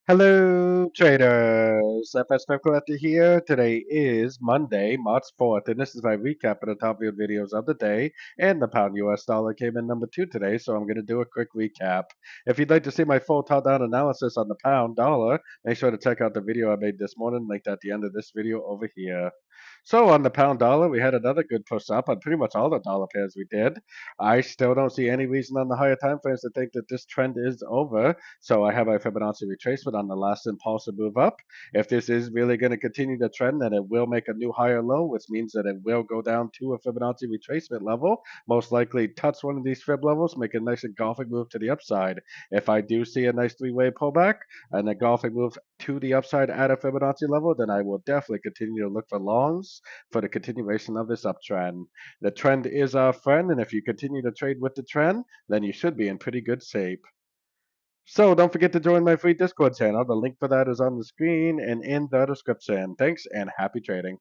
Hello, traders. FS Collector here. Today is Monday, March 4th, and this is my recap of the top field videos of the day. And the pound US dollar came in number 2 today, so I'm going to do a quick recap. If you'd like to see my full top-down analysis on the pound dollar, make sure to check out the video I made this morning, linked at the end of this video over here. So on the pound dollar, we had another good push up on pretty much all the dollar pairs we did. I still don't see any reason on the higher time frames to think that this trend is over. So I have a Fibonacci retracement on the last impulsive move up. If this is really going to continue the trend, then it will make a new higher low, which means that it will go down to a Fibonacci retracement level. Most likely touch one of these fib levels, make a nice engulfing move to the upside. If I do see a nice three-way pullback and a engulfing move to the upside at a Fibonacci level, then I will definitely continue to look for longs for the continuation of this uptrend. The trend is our friend, and if you continue to trade with the trend, then you should be in pretty good shape. So don't forget to join my free Discord channel. The link for that is on the screen and in the description. Thanks and happy trading.